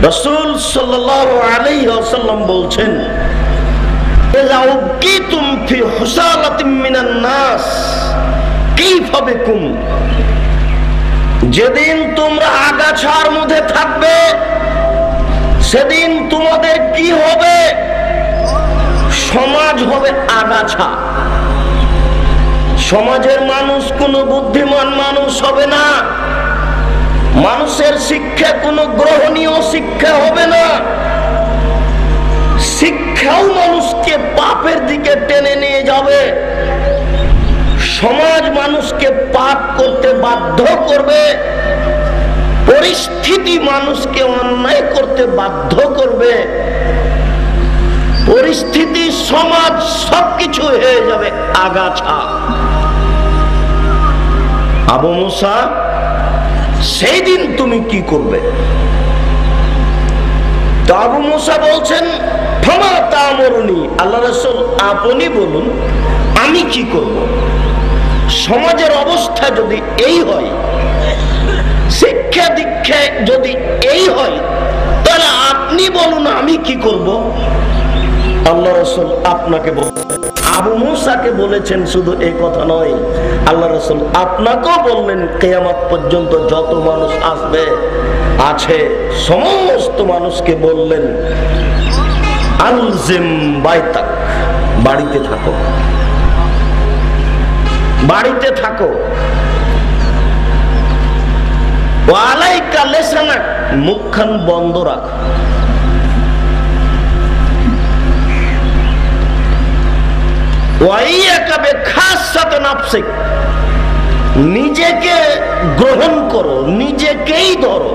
রাসূল সাল্লাল্লাহু আলাইহি ওয়াসাল্লাম বলছেন, ইযা উকিতুম ফি হুসালাতিন মিনান নাস কাইফা বিকুম, যেদিন তোমরা আগাছার মধ্যে থাকবে সেদিন তোমাদের কি হবে? সমাজ হবে আগাছা। সমাজের মানুষ কোনো বুদ্ধিমান মানুষ হবে না, মানুষের শিক্ষা কোনো গ্রহণীয় শিক্ষা হবে না, শিক্ষাও মানুষকে পাপের দিকে টেনে নিয়ে যাবে। সমাজ মানুষকে পাপ করতে বাধ্য করবে, পরিস্থিতি মানুষকে অন্যায় করতে বাধ্য করবে, পরিস্থিতি সমাজ সবকিছু হয়ে যাবে আগাছা। আবু মুসা, সেই দিন তুমি কি করবে? তো আবু মুসা বলছেন, ফামা তা'মুরুনি, আল্লাহ রাসূল আপনি বলুন আমি কি করব? সমাজের অবস্থা যদি এই হয়, শিক্ষা দীক্ষা যদি এই হয়, তাহলে আপনি বলুন আমি কি করব? আল্লাহ রাসূল আপনাকে বলছেন, আবু মুসাকে বলেছেন শুধু এই কথা নয়, আল্লাহ রাসূল আপনাকেও বললেন কিয়ামত পর্যন্ত যত মানুষ আসবে আছে সমস্ত মানুষকে বললেন, আলজিম বাইতাক, বাড়িতে থাকো, বাড়িতে থাকো, ওয়ালাইকা লিসানাক, মুখখান বন্ধ রাখ, ওয়াইয়াকা বিখাসাত নাফসিক, নিজেকে গ্রহণ করো, নিজেকেই ধরো,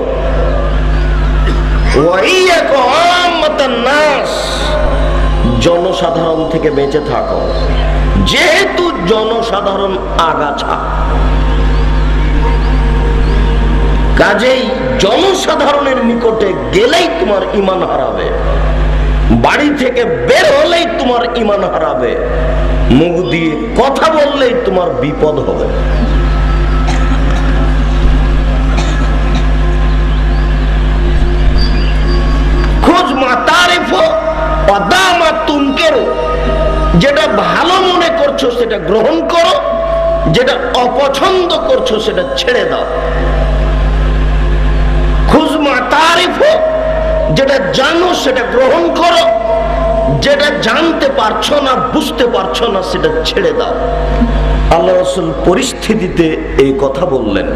ওয়াইয়াকা আম্মাতান নাস, জনসাধারণ থেকে বেঁচে থাকো, যেহেতু জনসাধারণ আগাছা। কাজেই জনসাধারণের নিকটে গেলেই তোমার ঈমান হারাবে, বাড়ি থেকে বের হলেই তোমার ঈমান হারাবে, মুখ দিয়ে কথা বললেই তোমার বিপদ হবে। খোঁজ মা তারিফো ওয়া মা তুনকিরু, যেটা ভালো মনে করছো সেটা গ্রহণ করো, যেটা অপছন্দ করছো সেটা ছেড়ে দাও। খুঁজ মা তারিফো, যেটা জানো সেটা গ্রহণ করো, যেটা জানতে পারছো না বুঝতে পারছো না সেটা ছেড়ে দাও। আল্লাহ রাসূল পরিস্থিতিতে এই কথা বললেন।